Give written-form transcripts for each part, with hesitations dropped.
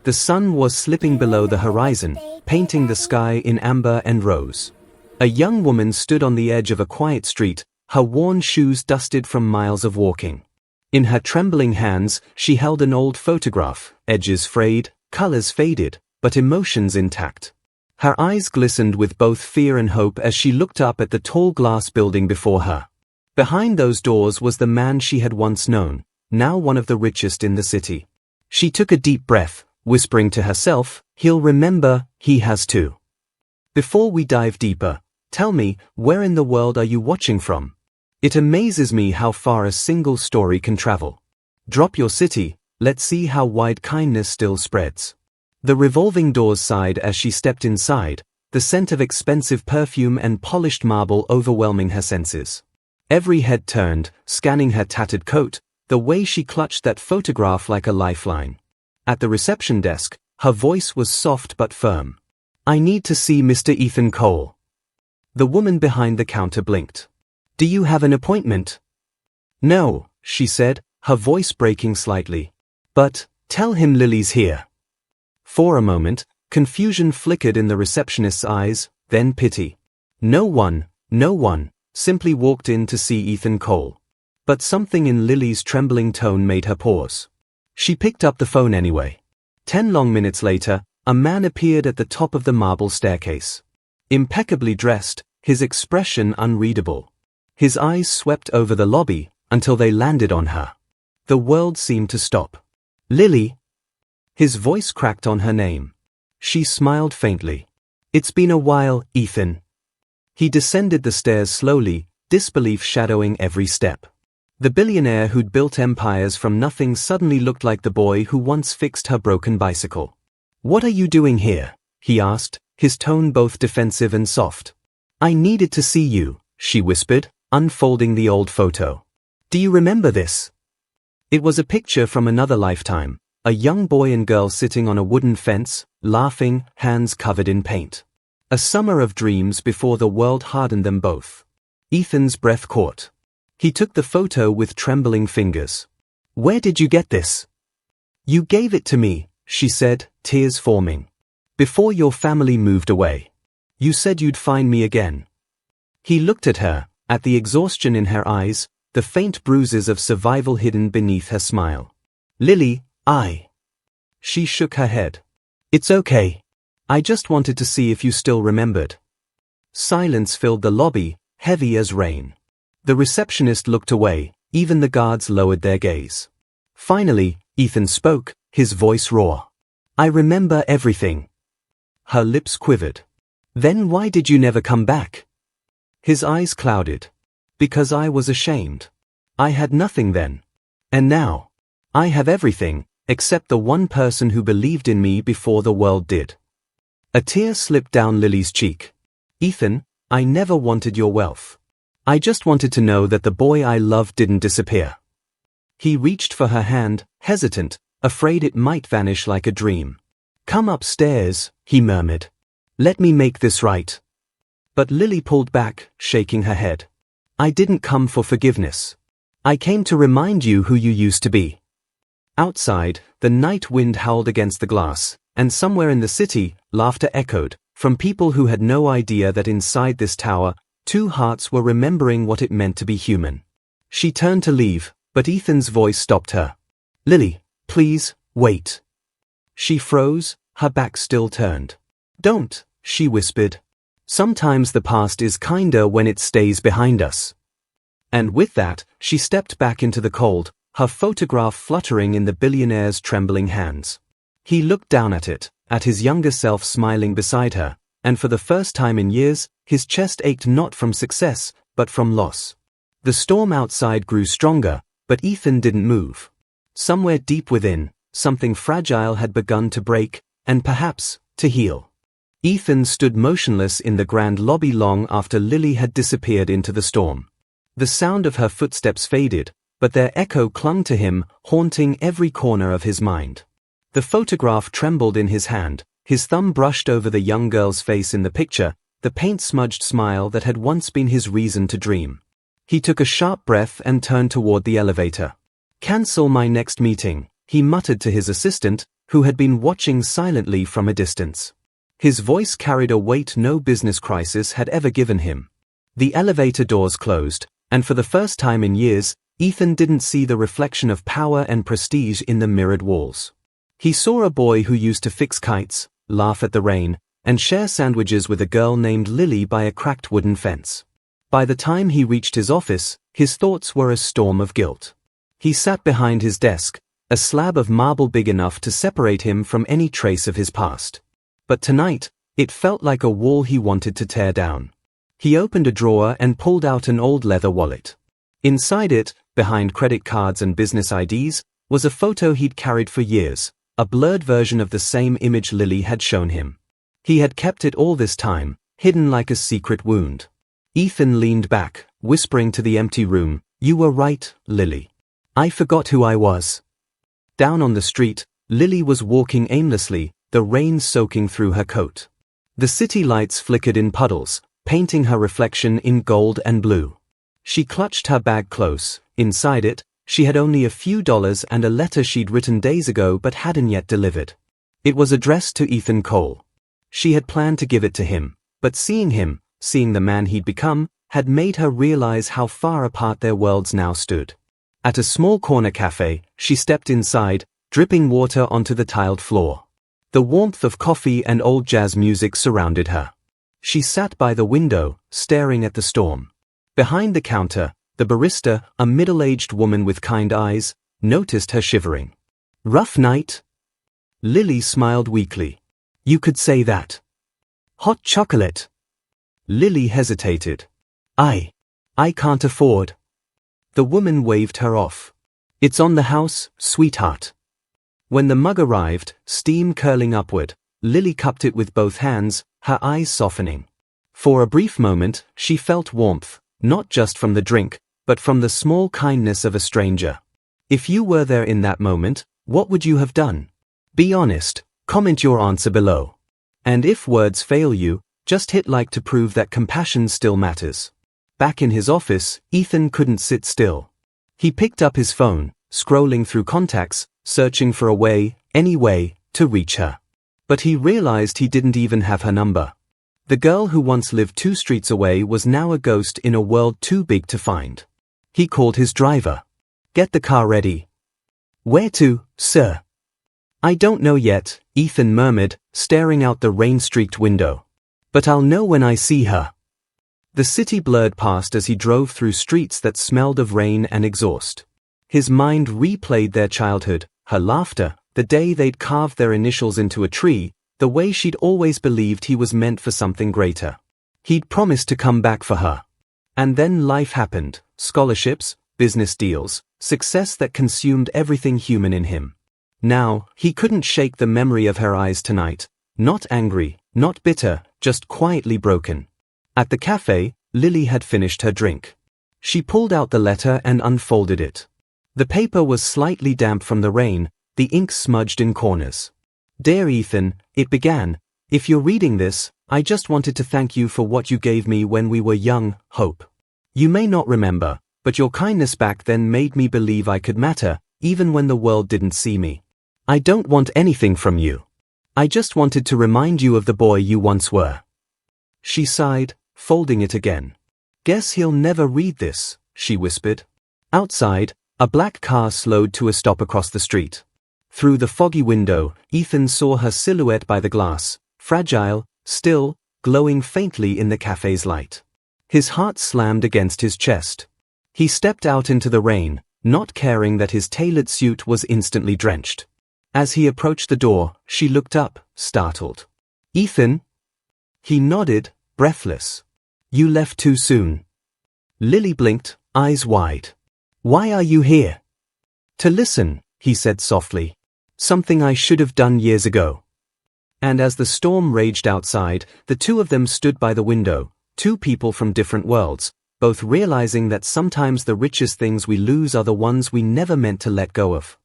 The sun was slipping below the horizon, painting the sky in amber and rose. A young woman stood on the edge of a quiet street, her worn shoes dusted from miles of walking. In her trembling hands, she held an old photograph, edges frayed, colors faded, but emotions intact. Her eyes glistened with both fear and hope as she looked up at the tall glass building before her. Behind those doors was the man she had once known, now one of the richest in the city. She took a deep breath, whispering to herself, "He'll remember, he has too." Before we dive deeper, tell me, where in the world are you watching from? It amazes me how far a single story can travel. Drop your city, let's see how wide kindness still spreads. The revolving doors sighed as she stepped inside, the scent of expensive perfume and polished marble overwhelming her senses. Every head turned, scanning her tattered coat, the way she clutched that photograph like a lifeline. At the reception desk, her voice was soft but firm. "I need to see Mr. Ethan Cole." The woman behind the counter blinked. "Do you have an appointment?" "No," she said, her voice breaking slightly. "But, tell him Lily's here." For a moment, confusion flickered in the receptionist's eyes, then pity. No one, simply walked in to see Ethan Cole. But something in Lily's trembling tone made her pause. She picked up the phone anyway. 10 long minutes later, a man appeared at the top of the marble staircase. Impeccably dressed, his expression unreadable. His eyes swept over the lobby, until they landed on her. The world seemed to stop. "Lily?" His voice cracked on her name. She smiled faintly. "It's been a while, Ethan." He descended the stairs slowly, disbelief shadowing every step. The billionaire who'd built empires from nothing suddenly looked like the boy who once fixed her broken bicycle. "What are you doing here?" he asked, his tone both defensive and soft. "I needed to see you," she whispered, unfolding the old photo. "Do you remember this?" It was a picture from another lifetime, a young boy and girl sitting on a wooden fence, laughing, hands covered in paint. A summer of dreams before the world hardened them both. Ethan's breath caught. He took the photo with trembling fingers. "Where did you get this?" "You gave it to me," she said, tears forming. "Before your family moved away. You said you'd find me again." He looked at her, at the exhaustion in her eyes, the faint bruises of survival hidden beneath her smile. "Lily, She shook her head. "It's okay. I just wanted to see if you still remembered." Silence filled the lobby, heavy as rain. The receptionist looked away, even the guards lowered their gaze. Finally, Ethan spoke, his voice raw. "I remember everything." Her lips quivered. "Then why did you never come back?" His eyes clouded. "Because I was ashamed. I had nothing then. And now, I have everything, except the one person who believed in me before the world did." A tear slipped down Lily's cheek. "Ethan, I never wanted your wealth. I just wanted to know that the boy I loved didn't disappear." He reached for her hand, hesitant, afraid it might vanish like a dream. "Come upstairs," he murmured. "Let me make this right." But Lily pulled back, shaking her head. "I didn't come for forgiveness. I came to remind you who you used to be." Outside, the night wind howled against the glass, and somewhere in the city, laughter echoed, from people who had no idea that inside this tower, two hearts were remembering what it meant to be human. She turned to leave, but Ethan's voice stopped her. "Lily, please, wait." She froze, her back still turned. "Don't," she whispered. "Sometimes the past is kinder when it stays behind us." And with that, she stepped back into the cold, her photograph fluttering in the billionaire's trembling hands. He looked down at it, at his younger self smiling beside her, and for the first time in years, his chest ached not from success, but from loss. The storm outside grew stronger, but Ethan didn't move. Somewhere deep within, something fragile had begun to break, and perhaps, to heal. Ethan stood motionless in the grand lobby long after Lily had disappeared into the storm. The sound of her footsteps faded, but their echo clung to him, haunting every corner of his mind. The photograph trembled in his hand, his thumb brushed over the young girl's face in the picture, the paint-smudged smile that had once been his reason to dream. He took a sharp breath and turned toward the elevator. "Cancel my next meeting," he muttered to his assistant, who had been watching silently from a distance. His voice carried a weight no business crisis had ever given him. The elevator doors closed, and for the first time in years, Ethan didn't see the reflection of power and prestige in the mirrored walls. He saw a boy who used to fix kites, laugh at the rain, and share sandwiches with a girl named Lily by a cracked wooden fence. By the time he reached his office, his thoughts were a storm of guilt. He sat behind his desk, a slab of marble big enough to separate him from any trace of his past. But tonight, it felt like a wall he wanted to tear down. He opened a drawer and pulled out an old leather wallet. Inside it, behind credit cards and business IDs, was a photo he'd carried for years, a blurred version of the same image Lily had shown him. He had kept it all this time, hidden like a secret wound. Ethan leaned back, whispering to the empty room, "You were right, Lily. I forgot who I was." Down on the street, Lily was walking aimlessly, the rain soaking through her coat. The city lights flickered in puddles, painting her reflection in gold and blue. She clutched her bag close. Inside it, she had only a few dollars and a letter she'd written days ago but hadn't yet delivered. It was addressed to Ethan Cole. She had planned to give it to him, but seeing the man he'd become, had made her realize how far apart their worlds now stood. At a small corner cafe, she stepped inside, dripping water onto the tiled floor. The warmth of coffee and old jazz music surrounded her. She sat by the window, staring at the storm. Behind the counter, the barista, a middle-aged woman with kind eyes, noticed her shivering. "Rough night?" Lily smiled weakly. "You could say that." "Hot chocolate?" Lily hesitated. I can't afford." The woman waved her off. "It's on the house, sweetheart." When the mug arrived, steam curling upward, Lily cupped it with both hands, her eyes softening. For a brief moment, she felt warmth, not just from the drink, but from the small kindness of a stranger. If you were there in that moment, what would you have done? Be honest, comment your answer below. And if words fail you, just hit like to prove that compassion still matters. Back in his office, Ethan couldn't sit still. He picked up his phone, scrolling through contacts, searching for any way, to reach her. But he realized he didn't even have her number. The girl who once lived 2 streets away was now a ghost in a world too big to find. He called his driver. "Get the car ready." "Where to, sir?" "I don't know yet," Ethan murmured, staring out the rain-streaked window. "But I'll know when I see her." The city blurred past as he drove through streets that smelled of rain and exhaust. His mind replayed their childhood, her laughter, the day they'd carved their initials into a tree, the way she'd always believed he was meant for something greater. He'd promised to come back for her. And then life happened, scholarships, business deals, success that consumed everything human in him. Now, he couldn't shake the memory of her eyes tonight, not angry, not bitter, just quietly broken. At the cafe, Lily had finished her drink. She pulled out the letter and unfolded it. The paper was slightly damp from the rain, the ink smudged in corners. "Dear Ethan," it began, "if you're reading this, I just wanted to thank you for what you gave me when we were young, Hope. You may not remember, but your kindness back then made me believe I could matter, even when the world didn't see me. I don't want anything from you. I just wanted to remind you of the boy you once were." She sighed, folding it again. "Guess he'll never read this," she whispered. Outside, a black car slowed to a stop across the street. Through the foggy window, Ethan saw her silhouette by the glass, fragile, still, glowing faintly in the cafe's light. His heart slammed against his chest. He stepped out into the rain, not caring that his tailored suit was instantly drenched. As he approached the door, she looked up, startled. "Ethan?" He nodded, breathless. "You left too soon." Lily blinked, eyes wide. "Why are you here?" "To listen," he said softly. "Something I should have done years ago." And as the storm raged outside, the two of them stood by the window, 2 people from different worlds, both realizing that sometimes the richest things we lose are the ones we never meant to let go of.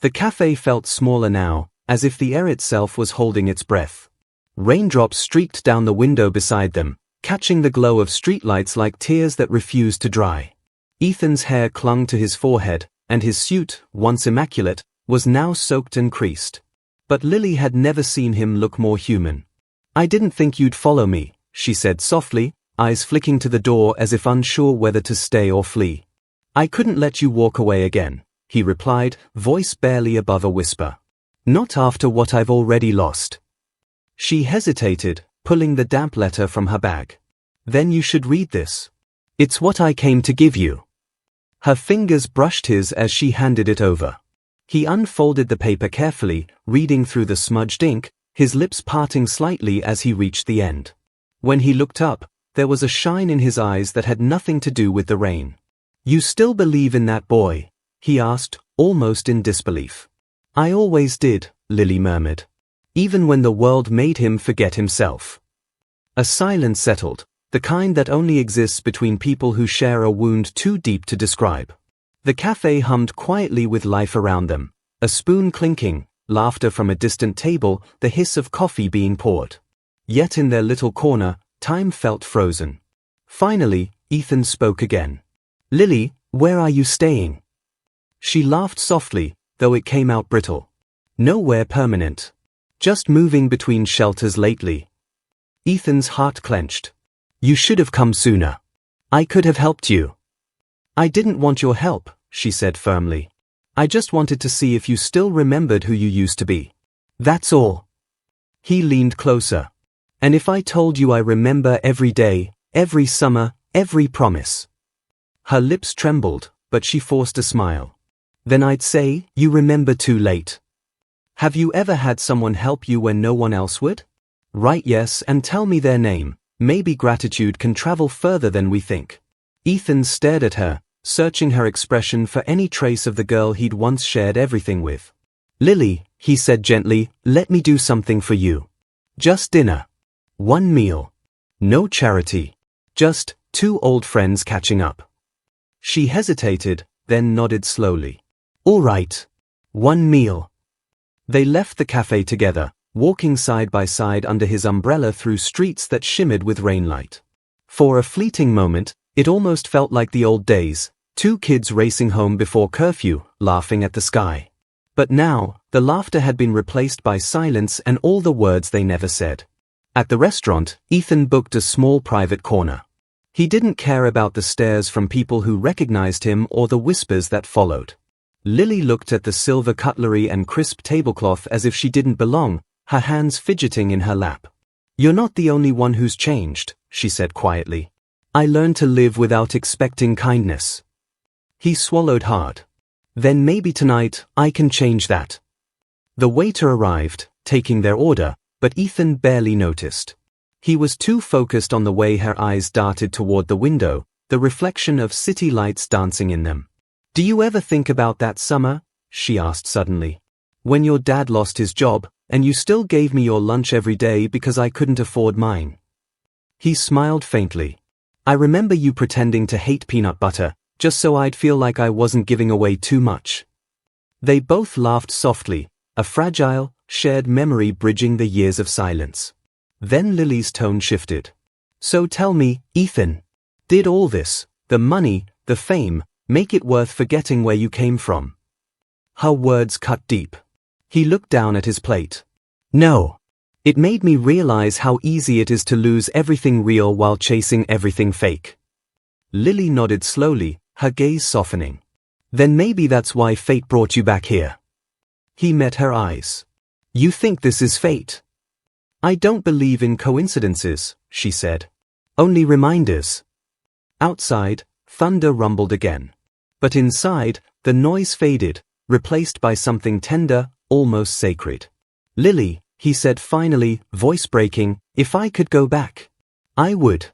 The cafe felt smaller now, as if the air itself was holding its breath. Raindrops streaked down the window beside them, catching the glow of streetlights like tears that refused to dry. Ethan's hair clung to his forehead, and his suit, once immaculate, was now soaked and creased. But Lily had never seen him look more human. "I didn't think you'd follow me," she said softly, eyes flicking to the door as if unsure whether to stay or flee. "I couldn't let you walk away again," he replied, voice barely above a whisper. "Not after what I've already lost." She hesitated, pulling the damp letter from her bag. "Then you should read this. It's what I came to give you." Her fingers brushed his as she handed it over. He unfolded the paper carefully, reading through the smudged ink, his lips parting slightly as he reached the end. When he looked up, there was a shine in his eyes that had nothing to do with the rain. "You still believe in that boy?" he asked, almost in disbelief. "I always did," Lily murmured. "Even when the world made him forget himself." A silence settled, the kind that only exists between people who share a wound too deep to describe. The cafe hummed quietly with life around them, a spoon clinking, laughter from a distant table, the hiss of coffee being poured. Yet in their little corner, time felt frozen. Finally, Ethan spoke again. "Lily, where are you staying?" She laughed softly, though it came out brittle. "Nowhere permanent. Just moving between shelters lately." Ethan's heart clenched. "You should have come sooner. I could have helped you." "I didn't want your help," she said firmly. "I just wanted to see if you still remembered who you used to be. That's all." He leaned closer. "And if I told you I remember every day, every summer, every promise?" Her lips trembled, but she forced a smile. "Then I'd say, you remember too late." "Have you ever had someone help you when no one else would?" "Right, yes, and tell me their name. Maybe gratitude can travel further than we think." Ethan stared at her, searching her expression for any trace of the girl he'd once shared everything with. "Lily," he said gently, "let me do something for you. Just dinner. One meal. No charity. Just two old friends catching up." She hesitated, then nodded slowly. "All right. One meal." They left the cafe together, walking side by side under his umbrella through streets that shimmered with rainlight. For a fleeting moment, it almost felt like the old days, two kids racing home before curfew, laughing at the sky. But now, the laughter had been replaced by silence and all the words they never said. At the restaurant, Ethan booked a small private corner. He didn't care about the stares from people who recognized him or the whispers that followed. Lily looked at the silver cutlery and crisp tablecloth as if she didn't belong, her hands fidgeting in her lap. "You're not the only one who's changed," she said quietly. "I learned to live without expecting kindness." He swallowed hard. "Then maybe tonight, I can change that." The waiter arrived, taking their order, but Ethan barely noticed. He was too focused on the way her eyes darted toward the window, the reflection of city lights dancing in them. "Do you ever think about that summer?" she asked suddenly. "When your dad lost his job, and you still gave me your lunch every day because I couldn't afford mine." He smiled faintly. "I remember you pretending to hate peanut butter, just so I'd feel like I wasn't giving away too much." They both laughed softly, a fragile, shared memory bridging the years of silence. Then Lily's tone shifted. "So tell me, Ethan, did all this, the money, the fame, make it worth forgetting where you came from?" Her words cut deep. He looked down at his plate. "No. It made me realize how easy it is to lose everything real while chasing everything fake." Lily nodded slowly, her gaze softening. "Then maybe that's why fate brought you back here." He met her eyes. "You think this is fate?" "I don't believe in coincidences," she said. "Only reminders." Outside, thunder rumbled again. But inside, the noise faded, replaced by something tender, almost sacred. "Lily," he said finally, voice breaking, "if I could go back, I would.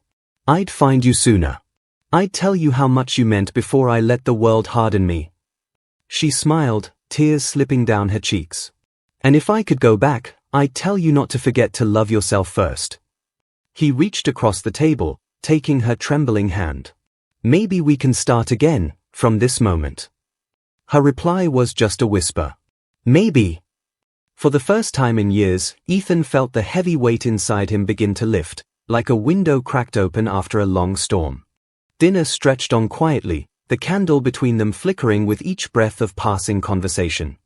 I'd find you sooner. I'd tell you how much you meant before I let the world harden me." She smiled, tears slipping down her cheeks. "And if I could go back, I'd tell you not to forget to love yourself first." He reached across the table, taking her trembling hand. "Maybe we can start again, from this moment." Her reply was just a whisper. "Maybe." For the first time in years, Ethan felt the heavy weight inside him begin to lift, like a window cracked open after a long storm. Dinner stretched on quietly, the candle between them flickering with each breath of passing conversation.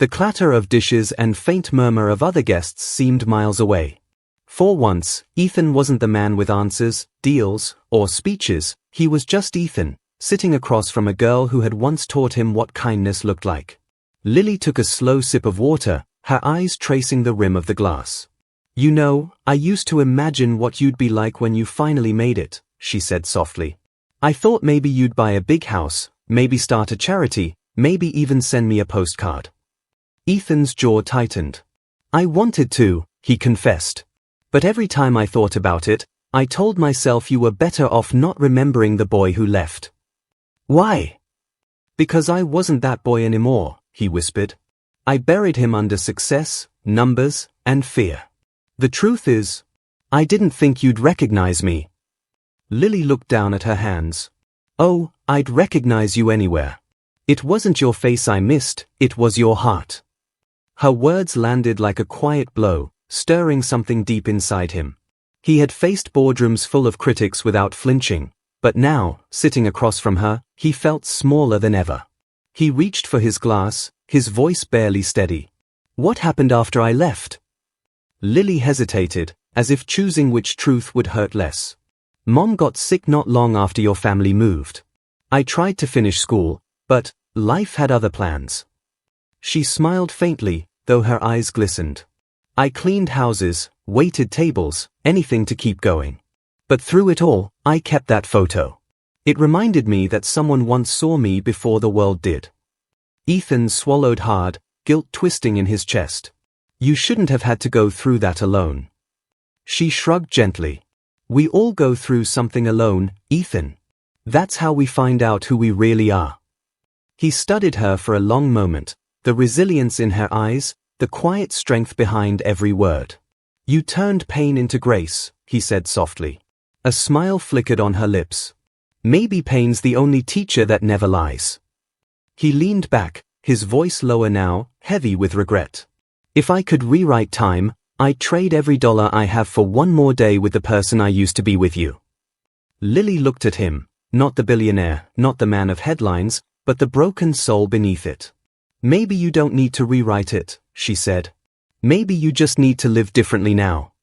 The clatter of dishes and faint murmur of other guests seemed miles away. For once, Ethan wasn't the man with answers, deals, or speeches. He was just Ethan, sitting across from a girl who had once taught him what kindness looked like. Lily took a slow sip of water, her eyes tracing the rim of the glass. "You know, I used to imagine what you'd be like when you finally made it," she said softly. "I thought maybe you'd buy a big house, maybe start a charity, maybe even send me a postcard." Ethan's jaw tightened. "I wanted to," he confessed. "But every time I thought about it, I told myself you were better off not remembering the boy who left." "Why?" "Because I wasn't that boy anymore," he whispered. "I buried him under success, numbers, and fear. The truth is, I didn't think you'd recognize me." Lily looked down at her hands. "Oh, I'd recognize you anywhere. It wasn't your face I missed, it was your heart." Her words landed like a quiet blow, stirring something deep inside him. He had faced boardrooms full of critics without flinching, but now, sitting across from her, he felt smaller than ever. He reached for his glass, his voice barely steady. "What happened after I left?" Lily hesitated, as if choosing which truth would hurt less. "Mom got sick not long after your family moved. I tried to finish school, but life had other plans." She smiled faintly, though her eyes glistened. "I cleaned houses, waited tables, anything to keep going. But through it all, I kept that photo. It reminded me that someone once saw me before the world did." Ethan swallowed hard, guilt twisting in his chest. "You shouldn't have had to go through that alone." She shrugged gently. "We all go through something alone, Ethan. That's how we find out who we really are." He studied her for a long moment, the resilience in her eyes, the quiet strength behind every word. "You turned pain into grace," he said softly. A smile flickered on her lips. "Maybe pain's the only teacher that never lies." He leaned back, his voice lower now, heavy with regret. "If I could rewrite time, I'd trade every dollar I have for one more day with the person I used to be with you." Lily looked at him, not the billionaire, not the man of headlines, but the broken soul beneath it. "Maybe you don't need to rewrite it," she said. "Maybe you just need to live differently now."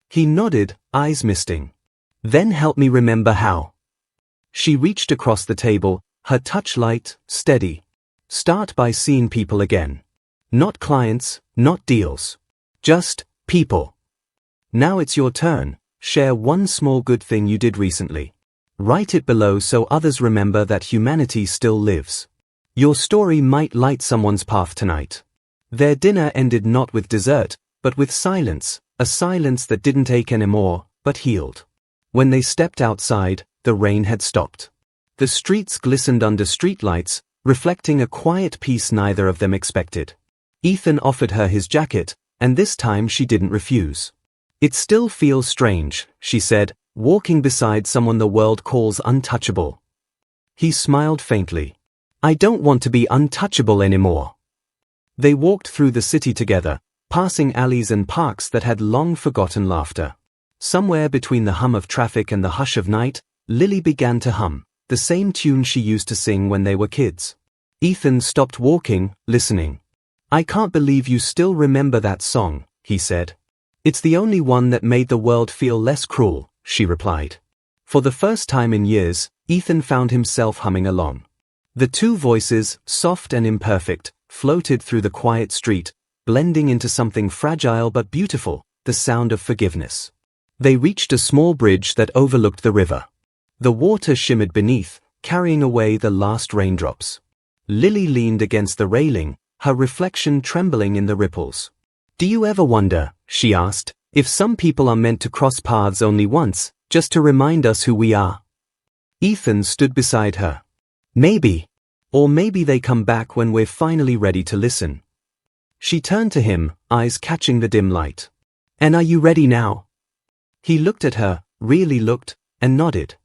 He nodded, eyes misting. "Then help me remember how." She reached across the table, her touch light, steady. "Start by seeing people again. Not clients, not deals. Just people. Now it's your turn. Share one small good thing you did recently. Write it below so others remember that humanity still lives. Your story might light someone's path tonight." Their dinner ended not with dessert, but with silence, a silence that didn't ache anymore, but healed. When they stepped outside, the rain had stopped. The streets glistened under streetlights, reflecting a quiet peace neither of them expected. Ethan offered her his jacket, and this time she didn't refuse. "It still feels strange," she said, walking beside someone the world calls untouchable. He smiled faintly. "I don't want to be untouchable anymore." They walked through the city together, passing alleys and parks that had long forgotten laughter. Somewhere between the hum of traffic and the hush of night, Lily began to hum, the same tune she used to sing when they were kids. Ethan stopped walking, listening. "I can't believe you still remember that song," he said. "It's the only one that made the world feel less cruel," she replied. For the first time in years, Ethan found himself humming along. The two voices, soft and imperfect, floated through the quiet street, blending into something fragile but beautiful, the sound of forgiveness. They reached a small bridge that overlooked the river. The water shimmered beneath, carrying away the last raindrops. Lily leaned against the railing, her reflection trembling in the ripples. "Do you ever wonder," she asked, "if some people are meant to cross paths only once, just to remind us who we are?" Ethan stood beside her. "Maybe. Or maybe they come back when we're finally ready to listen." She turned to him, eyes catching the dim light. "And are you ready now?" He looked at her, really looked, and nodded.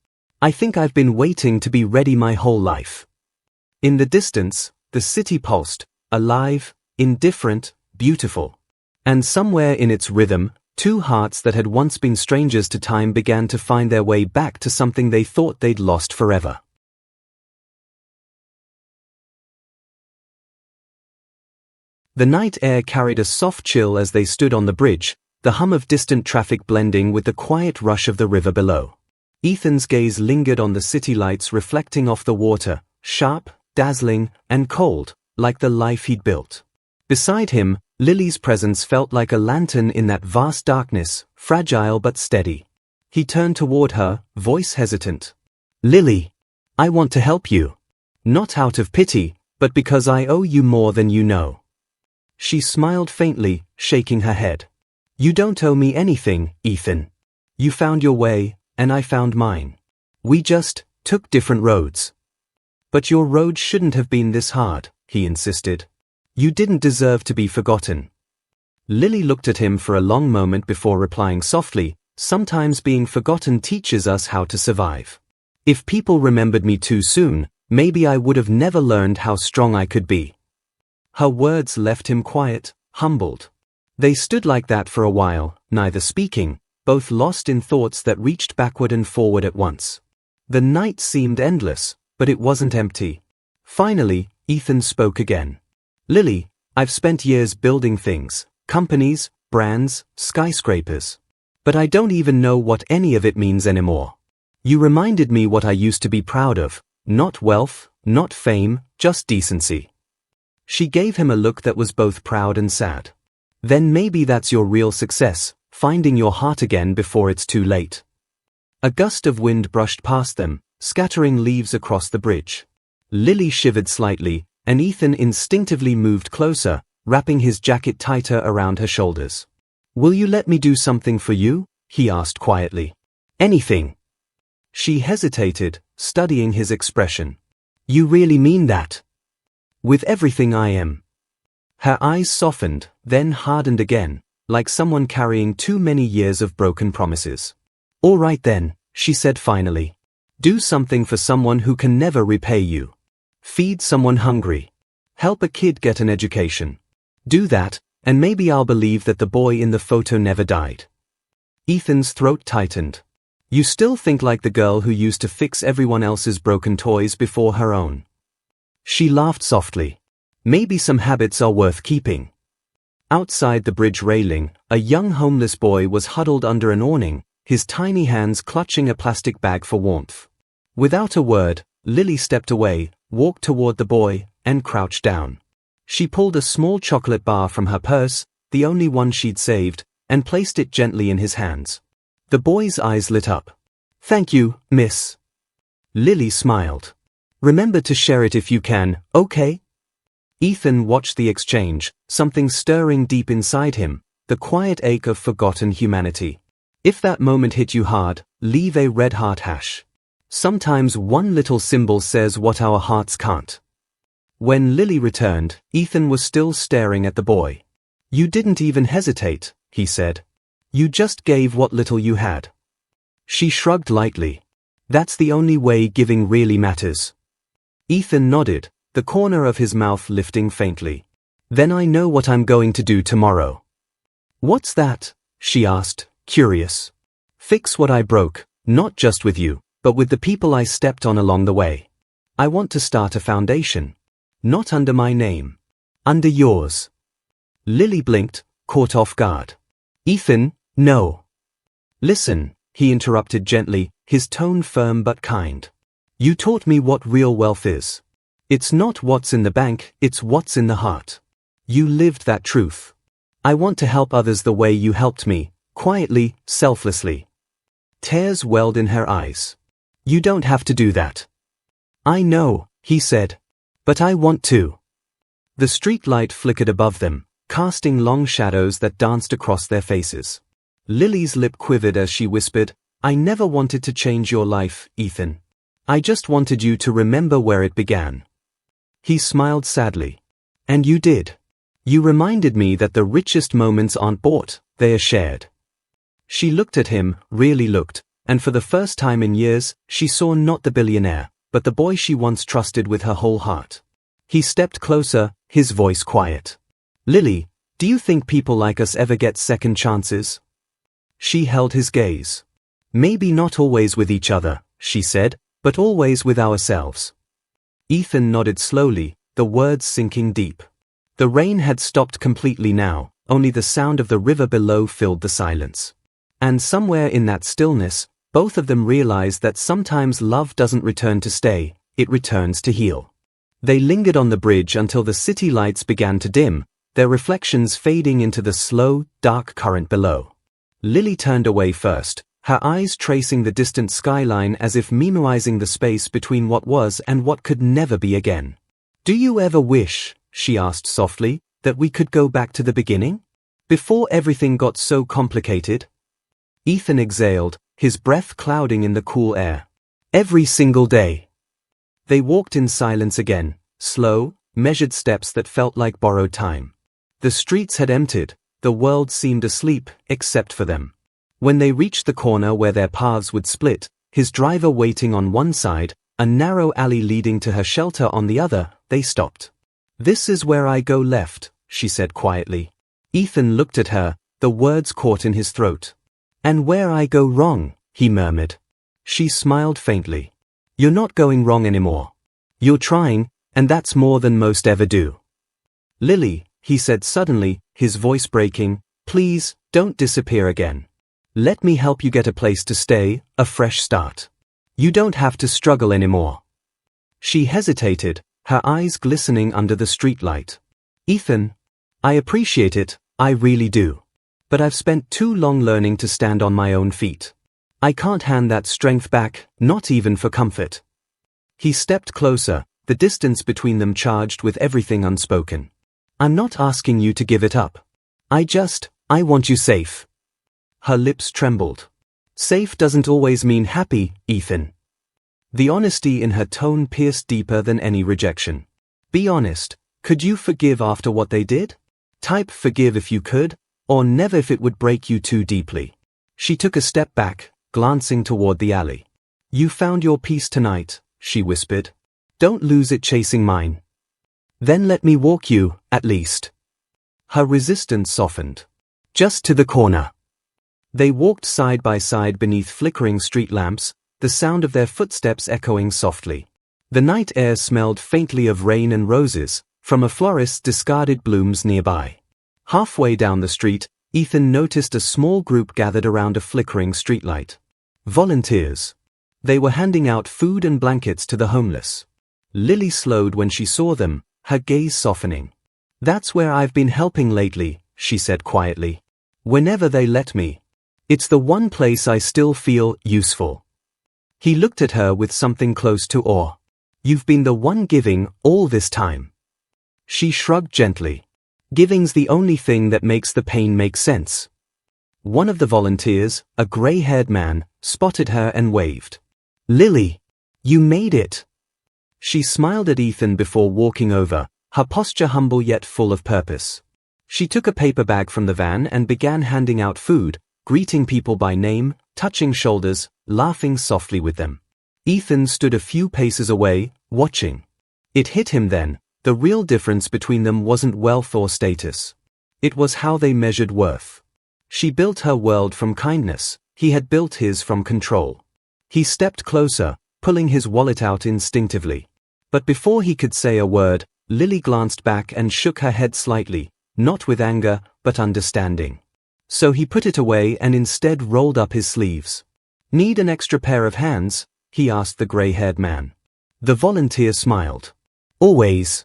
"I think I've been waiting to be ready my whole life." In the distance, the city pulsed, alive, indifferent, beautiful. And somewhere in its rhythm, two hearts that had once been strangers to time began to find their way back to something they thought they'd lost forever. The night air carried a soft chill as they stood on the bridge, the hum of distant traffic blending with the quiet rush of the river below. Ethan's gaze lingered on the city lights reflecting off the water, sharp, dazzling, and cold, like the life he'd built. Beside him, Lily's presence felt like a lantern in that vast darkness, fragile but steady. He turned toward her, voice hesitant. "Lily, I want to help you. Not out of pity, but because I owe you more than you know." She smiled faintly, shaking her head. "You don't owe me anything, Ethan. You found your way, and I found mine. We just took different roads." "But your road shouldn't have been this hard," he insisted. "You didn't deserve to be forgotten." Lily looked at him for a long moment before replying softly, "Sometimes being forgotten teaches us how to survive. If people remembered me too soon, maybe I would have never learned how strong I could be." Her words left him quiet, humbled. They stood like that for a while, neither speaking, both lost in thoughts that reached backward and forward at once. The night seemed endless, but it wasn't empty. Finally, Ethan spoke again. "Lily, I've spent years building things, companies, brands, skyscrapers. But I don't even know what any of it means anymore. You reminded me what I used to be proud of, not wealth, not fame, just decency." She gave him a look that was both proud and sad. "Then maybe that's your real success, finding your heart again before it's too late." A gust of wind brushed past them, scattering leaves across the bridge. Lily shivered slightly, and Ethan instinctively moved closer, wrapping his jacket tighter around her shoulders. "Will you let me do something for you?" he asked quietly. "Anything." She hesitated, studying his expression. "You really mean that?" "With everything I am." Her eyes softened, then hardened again, like someone carrying too many years of broken promises. "All right then," she said finally. "Do something for someone who can never repay you. Feed someone hungry. Help a kid get an education. Do that, and maybe I'll believe that the boy in the photo never died." Ethan's throat tightened. "You still think like the girl who used to fix everyone else's broken toys before her own." She laughed softly. "Maybe some habits are worth keeping." Outside the bridge railing, a young homeless boy was huddled under an awning, his tiny hands clutching a plastic bag for warmth. Without a word, Lily stepped away, walked toward the boy, and crouched down. She pulled a small chocolate bar from her purse, the only one she'd saved, and placed it gently in his hands. The boy's eyes lit up. "Thank you, miss." Lily smiled. "Remember to share it if you can, okay?" Ethan watched the exchange, something stirring deep inside him, the quiet ache of forgotten humanity. If that moment hit you hard, leave a red heart hash. Sometimes one little symbol says what our hearts can't. When Lily returned, Ethan was still staring at the boy. "You didn't even hesitate," he said. "You just gave what little you had." She shrugged lightly. "That's the only way giving really matters." Ethan nodded, the corner of his mouth lifting faintly. "Then I know what I'm going to do tomorrow." "What's that?" she asked, curious. "Fix what I broke, not just with you, but with the people I stepped on along the way. I want to start a foundation. Not under my name. Under yours." Lily blinked, caught off guard. "Ethan, no." "Listen," he interrupted gently, his tone firm but kind. "You taught me what real wealth is. It's not what's in the bank, it's what's in the heart. You lived that truth. I want to help others the way you helped me, quietly, selflessly." Tears welled in her eyes. "You don't have to do that." "I know," he said. "But I want to." The street light flickered above them, casting long shadows that danced across their faces. Lily's lip quivered as she whispered, "I never wanted to change your life, Ethan. I just wanted you to remember where it began." He smiled sadly. "And you did. You reminded me that the richest moments aren't bought, they are shared." She looked at him, really looked, and for the first time in years, she saw not the billionaire, but the boy she once trusted with her whole heart. He stepped closer, his voice quiet. "Lily, do you think people like us ever get second chances?" She held his gaze. "Maybe not always with each other," she said, "but always with ourselves." Ethan nodded slowly, the words sinking deep. The rain had stopped completely now, only the sound of the river below filled the silence. And somewhere in that stillness, both of them realized that sometimes love doesn't return to stay, it returns to heal. They lingered on the bridge until the city lights began to dim, their reflections fading into the slow, dark current below. Lily turned away first, her eyes tracing the distant skyline as if memorizing the space between what was and what could never be again. "Do you ever wish," she asked softly, "that we could go back to the beginning? Before everything got so complicated?" Ethan exhaled, his breath clouding in the cool air. "Every single day." They walked in silence again, slow, measured steps that felt like borrowed time. The streets had emptied, the world seemed asleep, except for them. When they reached the corner where their paths would split, his driver waiting on one side, a narrow alley leading to her shelter on the other, they stopped. "This is where I go left," she said quietly. Ethan looked at her, the words caught in his throat. "And where I go wrong," he murmured. She smiled faintly. "You're not going wrong anymore. You're trying, and that's more than most ever do." "Lily," he said suddenly, his voice breaking, "please, don't disappear again. Let me help you get a place to stay, a fresh start. You don't have to struggle anymore." She hesitated, her eyes glistening under the streetlight. "Ethan, I appreciate it, I really do. But I've spent too long learning to stand on my own feet. I can't hand that strength back, not even for comfort." He stepped closer, the distance between them charged with everything unspoken. "I'm not asking you to give it up. I want you safe." Her lips trembled. "Safe doesn't always mean happy, Ethan." The honesty in her tone pierced deeper than any rejection. "Be honest, could you forgive after what they did? Type forgive if you could, or never if it would break you too deeply." She took a step back, glancing toward the alley. "You found your peace tonight," she whispered. "Don't lose it chasing mine. Then let me walk you, at least." Her resistance softened. "Just to the corner." They walked side by side beneath flickering street lamps, the sound of their footsteps echoing softly. The night air smelled faintly of rain and roses, from a florist's discarded blooms nearby. Halfway down the street, Ethan noticed a small group gathered around a flickering streetlight. Volunteers. They were handing out food and blankets to the homeless. Lily slowed when she saw them, her gaze softening. "That's where I've been helping lately," she said quietly. "Whenever they let me. It's the one place I still feel useful." He looked at her with something close to awe. "You've been the one giving all this time." She shrugged gently. "Giving's the only thing that makes the pain make sense." One of the volunteers, a gray-haired man, spotted her and waved. "Lily, you made it." She smiled at Ethan before walking over, her posture humble yet full of purpose. She took a paper bag from the van and began handing out food, greeting people by name, touching shoulders, laughing softly with them. Ethan stood a few paces away, watching. It hit him then. The real difference between them wasn't wealth or status. It was how they measured worth. She built her world from kindness, he had built his from control. He stepped closer, pulling his wallet out instinctively. But before he could say a word, Lily glanced back and shook her head slightly, not with anger, but understanding. So he put it away and instead rolled up his sleeves. "Need an extra pair of hands?" he asked the gray-haired man. The volunteer smiled. "Always."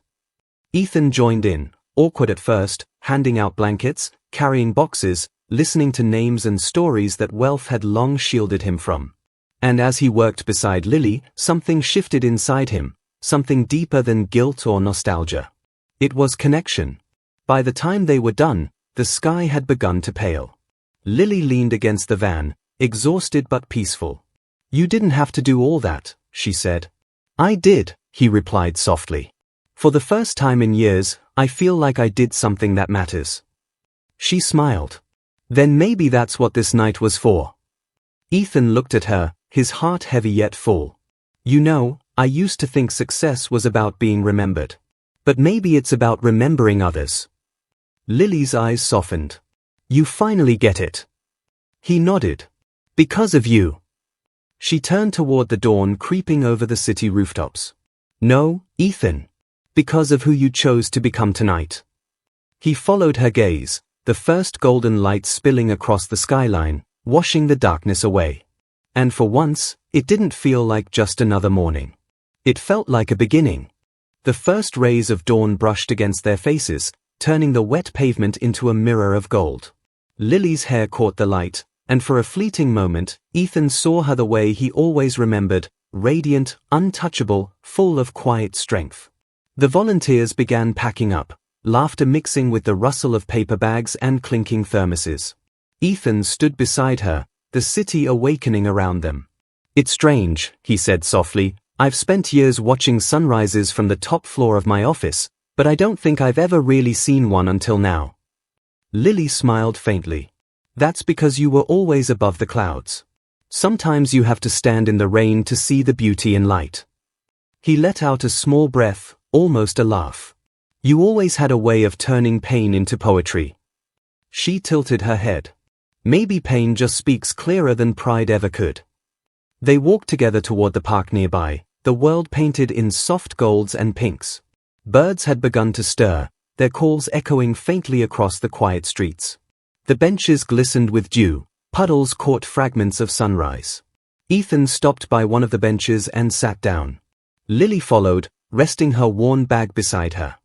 Ethan joined in, awkward at first, handing out blankets, carrying boxes, listening to names and stories that wealth had long shielded him from. And as he worked beside Lily, something shifted inside him, something deeper than guilt or nostalgia. It was connection. By the time they were done, the sky had begun to pale. Lily leaned against the van, exhausted but peaceful. "You didn't have to do all that," she said. "I did," he replied softly. "For the first time in years, I feel like I did something that matters." She smiled. "Then maybe that's what this night was for." Ethan looked at her, his heart heavy yet full. "You know, I used to think success was about being remembered. But maybe it's about remembering others." Lily's eyes softened. "You finally get it." He nodded. "Because of you." She turned toward the dawn creeping over the city rooftops. "No, Ethan. Because of who you chose to become tonight." He followed her gaze, the first golden light spilling across the skyline, washing the darkness away. And for once, it didn't feel like just another morning. It felt like a beginning. The first rays of dawn brushed against their faces, turning the wet pavement into a mirror of gold. Lily's hair caught the light, and for a fleeting moment, Ethan saw her the way he always remembered, radiant, untouchable, full of quiet strength. The volunteers began packing up, laughter mixing with the rustle of paper bags and clinking thermoses. Ethan stood beside her, the city awakening around them. "It's strange," he said softly. "I've spent years watching sunrises from the top floor of my office, but I don't think I've ever really seen one until now." Lily smiled faintly. "That's because you were always above the clouds. Sometimes you have to stand in the rain to see the beauty in light." He let out a small breath, almost a laugh. "You always had a way of turning pain into poetry." She tilted her head. "Maybe pain just speaks clearer than pride ever could." They walked together toward the park nearby, the world painted in soft golds and pinks. Birds had begun to stir, their calls echoing faintly across the quiet streets. The benches glistened with dew, puddles caught fragments of sunrise. Ethan stopped by one of the benches and sat down. Lily followed, resting her worn bag beside her.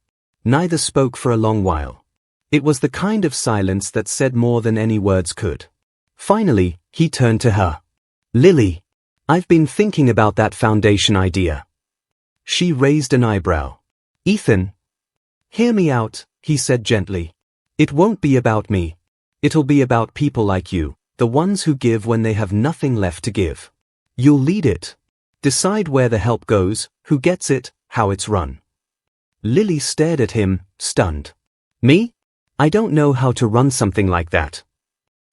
Neither spoke for a long while. It was the kind of silence that said more than any words could. Finally, he turned to her. "Lily, I've been thinking about that foundation idea." She raised an eyebrow. "Ethan, hear me out," he said gently. "It won't be about me. It'll be about people like you, the ones who give when they have nothing left to give. You'll lead it. Decide where the help goes, who gets it, how it's run." Lily stared at him, stunned. "Me? I don't know how to run something like that."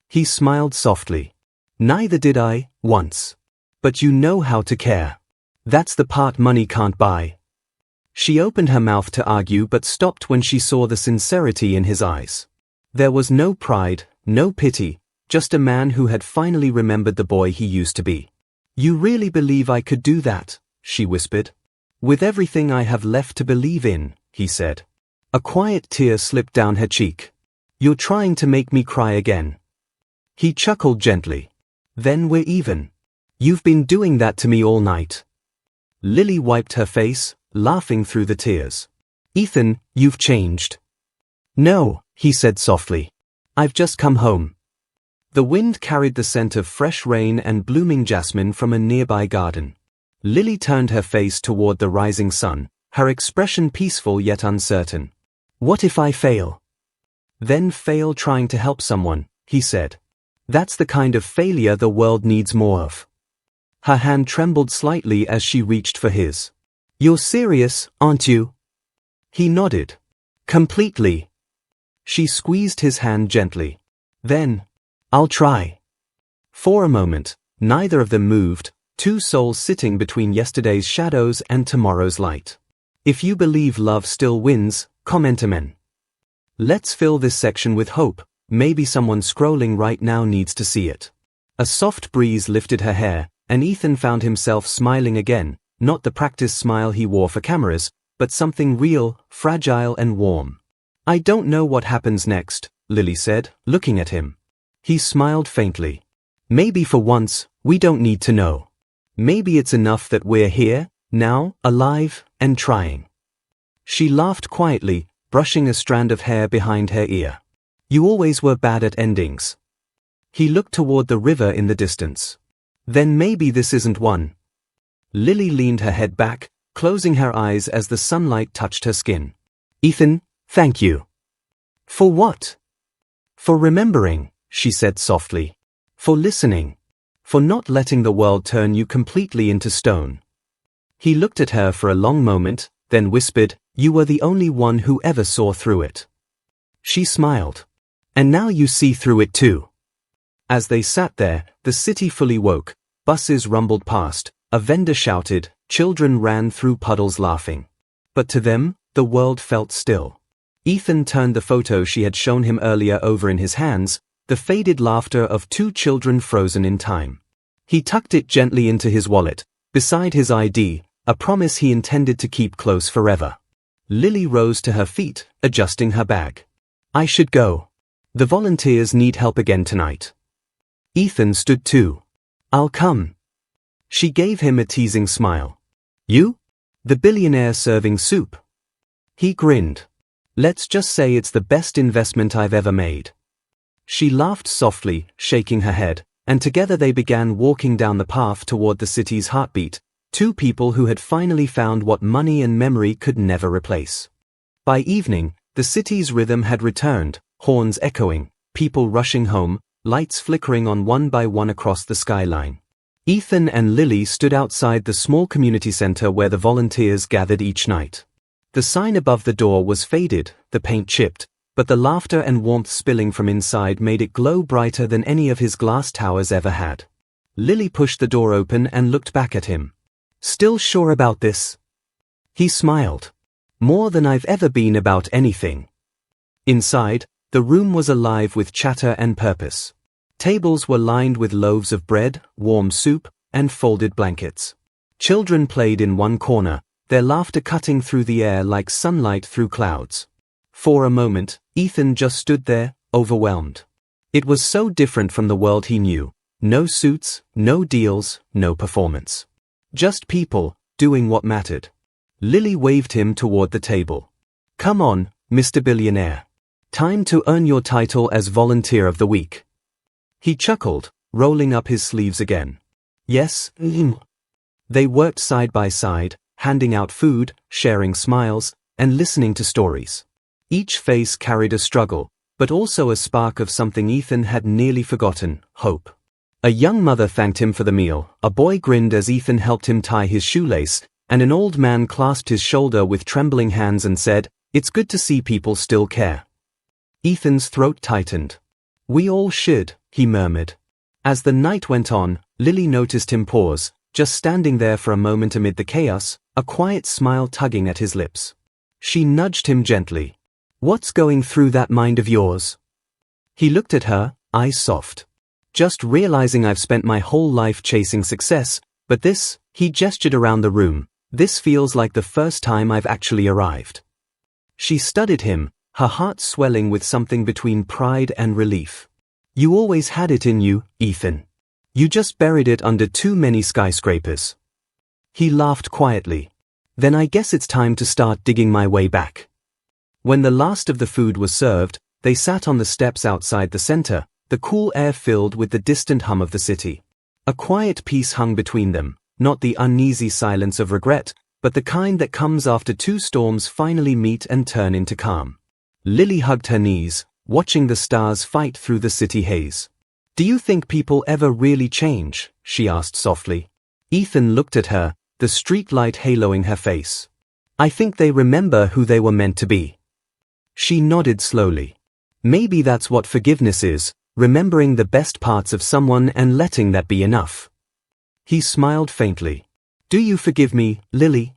He smiled softly. "Neither did I, once. But you know how to care. That's the part money can't buy." She opened her mouth to argue but stopped when she saw the sincerity in his eyes. There was no pride, no pity, just a man who had finally remembered the boy he used to be. "You really believe I could do that?" she whispered. "With everything I have left to believe in," he said. A quiet tear slipped down her cheek. "You're trying to make me cry again." He chuckled gently. "Then we're even. You've been doing that to me all night." Lily wiped her face, laughing through the tears. "Ethan, you've changed." "No," he said softly. "I've just come home." The wind carried the scent of fresh rain and blooming jasmine from a nearby garden. Lily turned her face toward the rising sun, her expression peaceful yet uncertain. "What if I fail?" "Then fail trying to help someone," he said. "That's the kind of failure the world needs more of." Her hand trembled slightly as she reached for his. "You're serious, aren't you?" He nodded. "Completely." She squeezed his hand gently. "Then, I'll try." For a moment, neither of them moved, two souls sitting between yesterday's shadows and tomorrow's light. If you believe love still wins, comment amen. Let's fill this section with hope. Maybe someone scrolling right now needs to see it. A soft breeze lifted her hair, and Ethan found himself smiling again, not the practiced smile he wore for cameras, but something real, fragile and warm. "I don't know what happens next," Lily said, looking at him. He smiled faintly. "Maybe for once, we don't need to know. Maybe it's enough that we're here, now, alive, and trying." She laughed quietly, brushing a strand of hair behind her ear. "You always were bad at endings." He looked toward the river in the distance. "Then maybe this isn't one." Lily leaned her head back, closing her eyes as the sunlight touched her skin. "Ethan, thank you." "For what?" "For remembering," she said softly. "For listening. For not letting the world turn you completely into stone." He looked at her for a long moment, then whispered, "You were the only one who ever saw through it." She smiled. "And now you see through it too." As they sat there, the city fully woke. Buses rumbled past, a vendor shouted, children ran through puddles laughing. But to them, the world felt still. Ethan turned the photo she had shown him earlier over in his hands, the faded laughter of two children frozen in time. He tucked it gently into his wallet, beside his ID, a promise he intended to keep close forever. Lily rose to her feet, adjusting her bag. I should go. The volunteers need help again tonight. Ethan stood too. I'll come. She gave him a teasing smile. You? The billionaire serving soup. He grinned. Let's just say it's the best investment I've ever made. She laughed softly, shaking her head, and together they began walking down the path toward the city's heartbeat, two people who had finally found what money and memory could never replace. By evening, the city's rhythm had returned, horns echoing, people rushing home, lights flickering on one by one across the skyline. Ethan and Lily stood outside the small community center where the volunteers gathered each night. The sign above the door was faded, the paint chipped, but the laughter and warmth spilling from inside made it glow brighter than any of his glass towers ever had. Lily pushed the door open and looked back at him. Still sure about this? He smiled. More than I've ever been about anything. Inside, the room was alive with chatter and purpose. Tables were lined with loaves of bread, warm soup, and folded blankets. Children played in one corner, their laughter cutting through the air like sunlight through clouds. For a moment, Ethan just stood there, overwhelmed. It was so different from the world he knew. No suits, no deals, no performance. Just people, doing what mattered. Lily waved him toward the table. Come on, Mr. Billionaire. Time to earn your title as Volunteer of the Week. He chuckled, rolling up his sleeves again. Yes, They worked side by side, handing out food, sharing smiles, and listening to stories. Each face carried a struggle, but also a spark of something Ethan had nearly forgotten, hope. A young mother thanked him for the meal, a boy grinned as Ethan helped him tie his shoelace, and an old man clasped his shoulder with trembling hands and said, "It's good to see people still care." Ethan's throat tightened. "We all should," he murmured. As the night went on, Lily noticed him pause, just standing there for a moment amid the chaos, a quiet smile tugging at his lips. She nudged him gently. "What's going through that mind of yours?" He looked at her, eyes soft. "Just realizing I've spent my whole life chasing success, but this," he gestured around the room, "this feels like the first time I've actually arrived." She studied him, her heart swelling with something between pride and relief. "You always had it in you, Ethan. You just buried it under too many skyscrapers." He laughed quietly. "Then I guess it's time to start digging my way back." When the last of the food was served, they sat on the steps outside the center, the cool air filled with the distant hum of the city. A quiet peace hung between them, not the uneasy silence of regret, but the kind that comes after two storms finally meet and turn into calm. Lily hugged her knees, watching the stars fight through the city haze. "Do you think people ever really change?" she asked softly. Ethan looked at her, the street light haloing her face. "I think they remember who they were meant to be." She nodded slowly. "Maybe that's what forgiveness is, remembering the best parts of someone and letting that be enough." He smiled faintly. "Do you forgive me, Lily?"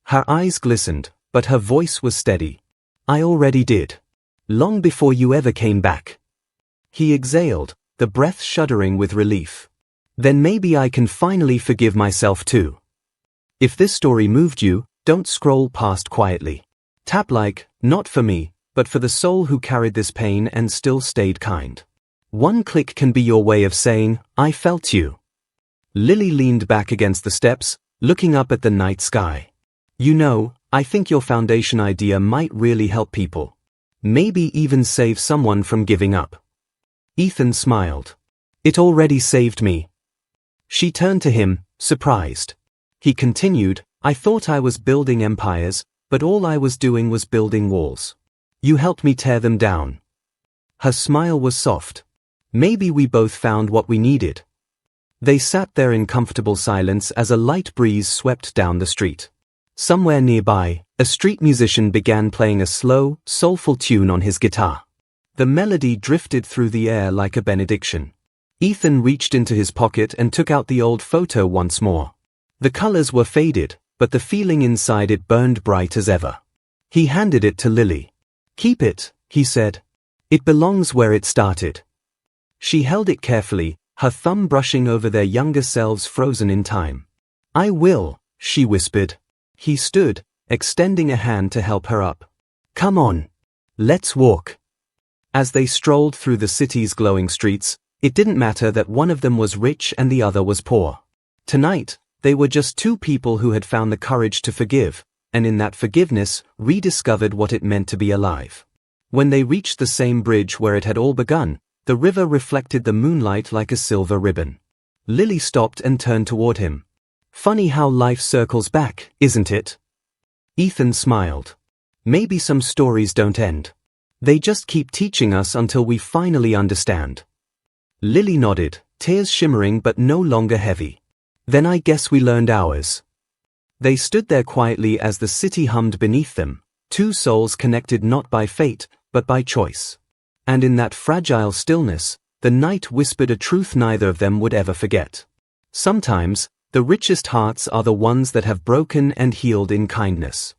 Her eyes glistened, but her voice was steady. "I already did. Long before you ever came back." He exhaled, the breath shuddering with relief. "Then maybe I can finally forgive myself too." If this story moved you, don't scroll past quietly. Tap like, not for me, but for the soul who carried this pain and still stayed kind. One click can be your way of saying, "I felt you." Lily leaned back against the steps, looking up at the night sky. "You know, I think your foundation idea might really help people. Maybe even save someone from giving up." Ethan smiled. "It already saved me." She turned to him, surprised. He continued, "I thought I was building empires, but all I was doing was building walls. You helped me tear them down." Her smile was soft. "Maybe we both found what we needed." They sat there in comfortable silence as a light breeze swept down the street. Somewhere nearby, a street musician began playing a slow, soulful tune on his guitar. The melody drifted through the air like a benediction. Ethan reached into his pocket and took out the old photo once more. The colors were faded, but the feeling inside it burned bright as ever. He handed it to Lily. "Keep it," he said. "It belongs where it started." She held it carefully, her thumb brushing over their younger selves frozen in time. "I will," she whispered. He stood, extending a hand to help her up. "Come on. Let's walk." As they strolled through the city's glowing streets, it didn't matter that one of them was rich and the other was poor. Tonight, they were just two people who had found the courage to forgive, and in that forgiveness, rediscovered what it meant to be alive. When they reached the same bridge where it had all begun, the river reflected the moonlight like a silver ribbon. Lily stopped and turned toward him. Funny how life circles back, isn't it? Ethan smiled. Maybe some stories don't end. They just keep teaching us until we finally understand. Lily nodded, tears shimmering but no longer heavy. Then I guess we learned ours. They stood there quietly as the city hummed beneath them, two souls connected not by fate, but by choice. And in that fragile stillness, the night whispered a truth neither of them would ever forget. Sometimes, the richest hearts are the ones that have broken and healed in kindness.